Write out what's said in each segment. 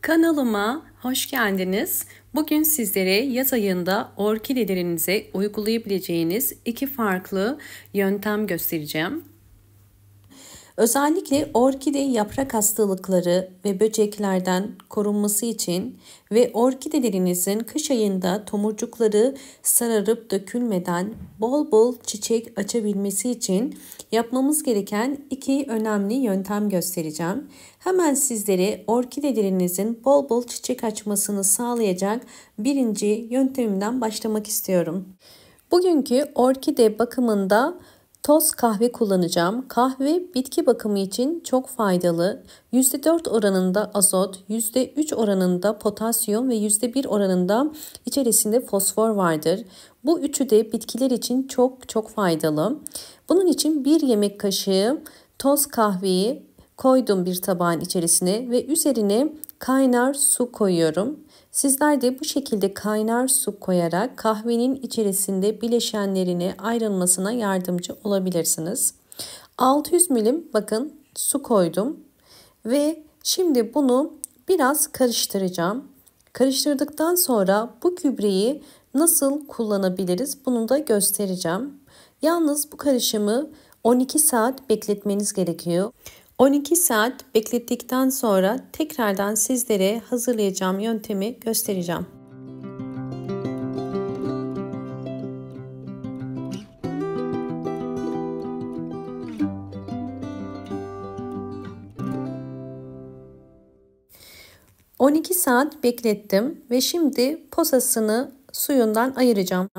Kanalıma hoş geldiniz. Bugün sizlere yaz ayında orkidelerinize uygulayabileceğiniz 2 farklı yöntem göstereceğim. Özellikle orkide yaprak hastalıkları ve böceklerden korunması için ve orkidelerinizin kış ayında tomurcukları sararıp dökülmeden bol bol çiçek açabilmesi için yapmamız gereken 2 önemli yöntem göstereceğim. Hemen sizlere orkidelerinizin bol bol çiçek açmasını sağlayacak birinci yöntemimden başlamak istiyorum. Bugünkü orkide bakımında toz kahve kullanacağım. Kahve bitki bakımı için çok faydalı. %4 oranında azot, %3 oranında potasyum ve %1 oranında içerisinde fosfor vardır. Bu üçü de bitkiler için çok faydalı. Bunun için 1 yemek kaşığı toz kahveyi koydum bir tabağın içerisine ve üzerine kaynar su koyuyorum. Sizler de bu şekilde kaynar su koyarak kahvenin içerisinde bileşenlerine ayrılmasına yardımcı olabilirsiniz. 600 milim bakın su koydum ve şimdi bunu biraz karıştıracağım. Karıştırdıktan sonra bu gübreyi nasıl kullanabiliriz bunu da göstereceğim. Yalnız bu karışımı 12 saat bekletmeniz gerekiyor. 12 saat beklettikten sonra tekrardan sizlere hazırlayacağım yöntemi göstereceğim. ...12 saat beklettim ve şimdi posasını suyundan ayıracağım.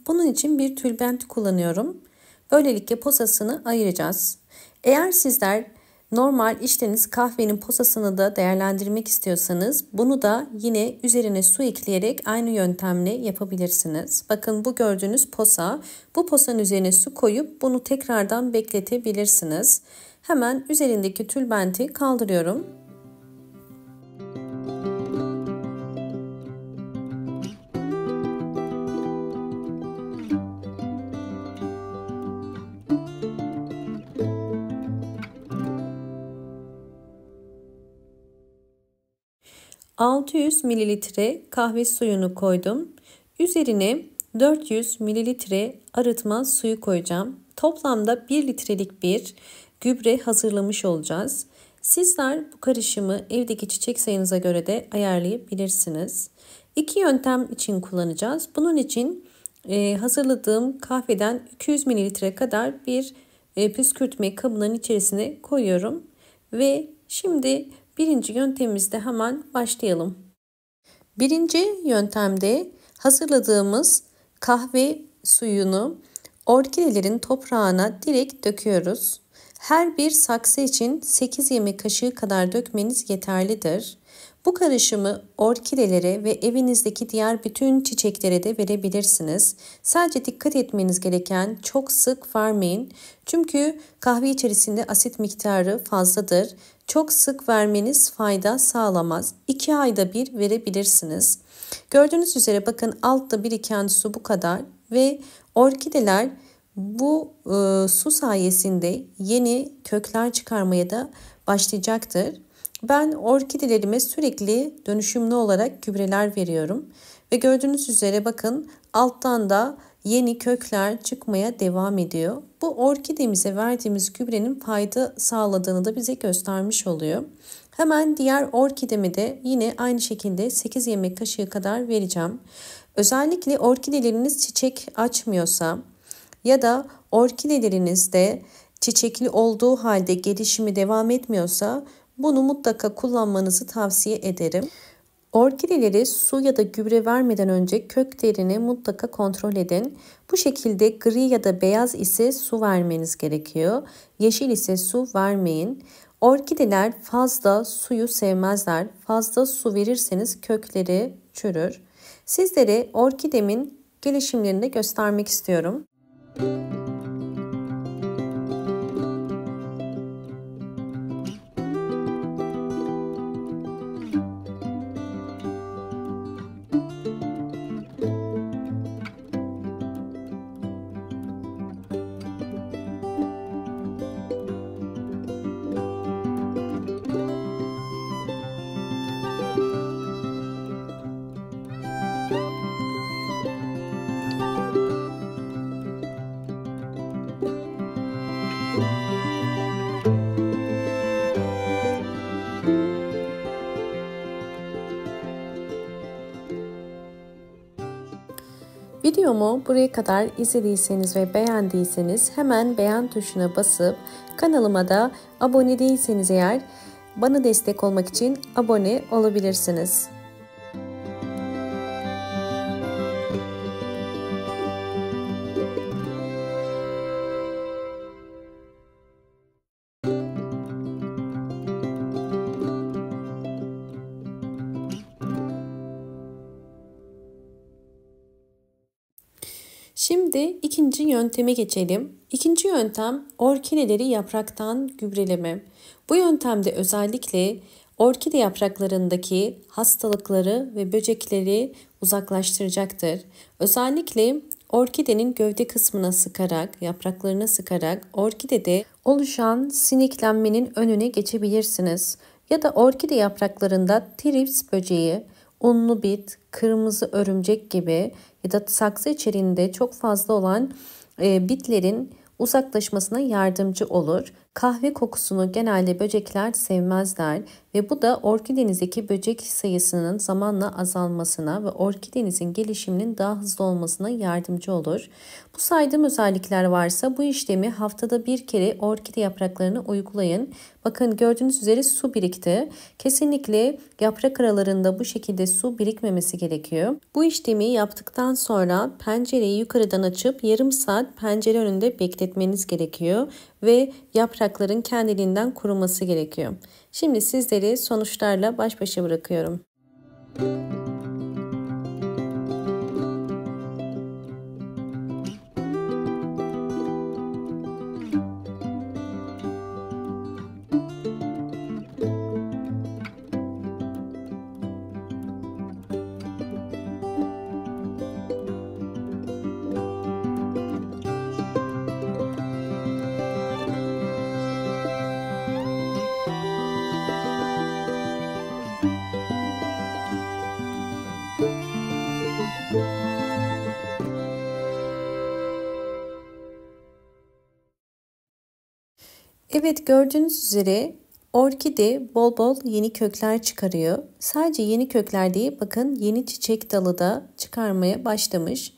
Bunun için bir tülbent kullanıyorum. Böylelikle posasını ayıracağız. Eğer sizler normal içtiğiniz kahvenin posasını da değerlendirmek istiyorsanız bunu da yine üzerine su ekleyerek aynı yöntemle yapabilirsiniz. Bakın bu gördüğünüz posa. Bu posanın üzerine su koyup bunu tekrardan bekletebilirsiniz. Hemen üzerindeki tülbenti kaldırıyorum. ...600 mililitre kahve suyunu koydum. Üzerine 400 mililitre arıtma suyu koyacağım. Toplamda 1 litrelik bir gübre hazırlamış olacağız. Sizler bu karışımı evdeki çiçek sayınıza göre de ayarlayabilirsiniz. 2 yöntem için kullanacağız. Bunun için hazırladığım kahveden 200 mililitre kadar bir püskürtme kabının içerisine koyuyorum. Ve şimdi birinci yöntemimizde hemen başlayalım. Birinci yöntemde hazırladığımız kahve suyunu orkidelerin toprağına direkt döküyoruz. Her bir saksı için 8 yemek kaşığı kadar dökmeniz yeterlidir. Bu karışımı orkidelere ve evinizdeki diğer bütün çiçeklere de verebilirsiniz. Sadece dikkat etmeniz gereken çok sık vermeyin. Çünkü kahve içerisinde asit miktarı fazladır. Çok sık vermeniz fayda sağlamaz. 2 ayda bir verebilirsiniz. Gördüğünüz üzere bakın altta biriken su bu kadar ve orkideler bu su sayesinde yeni kökler çıkarmaya da başlayacaktır. Ben orkidelerime sürekli dönüşümlü olarak gübreler veriyorum. Ve gördüğünüz üzere bakın alttan da yeni kökler çıkmaya devam ediyor. Bu orkidemize verdiğimiz gübrenin fayda sağladığını da bize göstermiş oluyor. Hemen diğer orkidemi de yine aynı şekilde 8 yemek kaşığı kadar vereceğim. Özellikle orkideleriniz çiçek açmıyorsa ya da orkidelerinizde çiçekli olduğu halde gelişimi devam etmiyorsa bunu mutlaka kullanmanızı tavsiye ederim. Orkideleri su ya da gübre vermeden önce köklerini mutlaka kontrol edin. Bu şekilde gri ya da beyaz ise su vermeniz gerekiyor. Yeşil ise su vermeyin. Orkideler fazla suyu sevmezler. Fazla su verirseniz kökleri çürür. Sizlere orkidemin gelişimlerini de göstermek istiyorum. Videomu buraya kadar izlediyseniz ve beğendiyseniz hemen beğen tuşuna basıp kanalıma da abone değilseniz eğer bana destek olmak için abone olabilirsiniz. Şimdi ikinci yönteme geçelim. İkinci yöntem orkideleri yapraktan gübreleme. Bu yöntemde özellikle orkide yapraklarındaki hastalıkları ve böcekleri uzaklaştıracaktır. Özellikle orkidenin gövde kısmına sıkarak, yapraklarına sıkarak orkidede oluşan sineklenmenin önüne geçebilirsiniz. Ya da orkide yapraklarında trips böceği, unlu bit, kırmızı örümcek gibi ya da saksı içerisinde çok fazla olan bitlerin uzaklaşmasına yardımcı olur. Kahve kokusunu genelde böcekler sevmezler ve bu da orkidenizdeki böcek sayısının zamanla azalmasına ve orkidenizin gelişiminin daha hızlı olmasına yardımcı olur. Bu saydığım özellikler varsa bu işlemi haftada bir kere orkide yapraklarını uygulayın. Bakın gördüğünüz üzere su birikti. Kesinlikle yaprak aralarında bu şekilde su birikmemesi gerekiyor. Bu işlemi yaptıktan sonra pencereyi yukarıdan açıp yarım saat pencere önünde bekletmeniz gerekiyor ve yaprakların kendiliğinden kuruması gerekiyor. Şimdi sizleri sonuçlarla baş başa bırakıyorum. Evet, gördüğünüz üzere orkide bol bol yeni kökler çıkarıyor. Sadece yeni kökler değil, bakın yeni çiçek dalı da çıkarmaya başlamış.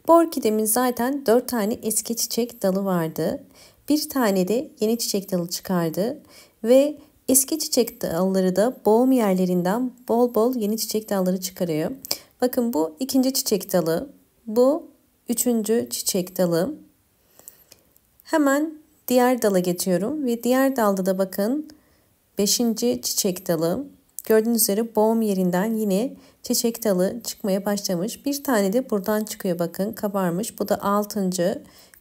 Bu orkidemin zaten 4 tane eski çiçek dalı vardı. Bir tane de yeni çiçek dalı çıkardı ve eski çiçek dalları da boğum yerlerinden bol bol yeni çiçek dalları çıkarıyor. Bakın bu ikinci çiçek dalı, bu üçüncü çiçek dalı. Hemen diğer dala geçiyorum ve diğer dalda da bakın 5. çiçek dalı. Gördüğünüz üzere boğum yerinden yine çiçek dalı çıkmaya başlamış. Bir tane de buradan çıkıyor, bakın kabarmış. Bu da 6.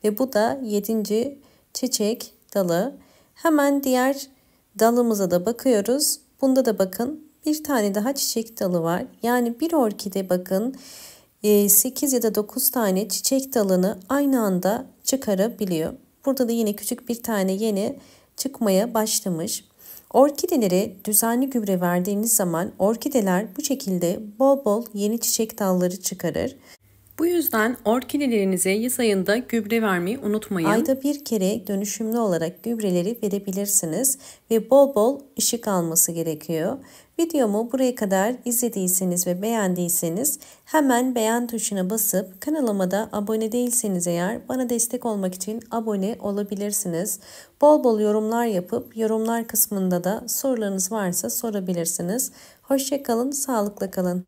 ve bu da 7. çiçek dalı. Hemen diğer dalımıza da bakıyoruz. Bunda da bakın bir tane daha çiçek dalı var. Yani bir orkide bakın 8 ya da 9 tane çiçek dalını aynı anda çıkarabiliyor. Burada da yine küçük bir tane yeni çıkmaya başlamış. Orkidelere düzenli gübre verdiğiniz zaman orkideler bu şekilde bol bol yeni çiçek dalları çıkarır. Bu yüzden orkidelerinize yaz ayında gübre vermeyi unutmayın. Ayda bir kere dönüşümlü olarak gübreleri verebilirsiniz ve bol bol ışık alması gerekiyor. Videomu buraya kadar izlediyseniz ve beğendiyseniz hemen beğen tuşuna basıp kanalıma da abone değilseniz eğer bana destek olmak için abone olabilirsiniz. Bol bol yorumlar yapıp yorumlar kısmında da sorularınız varsa sorabilirsiniz. Hoşça kalın, sağlıkla kalın.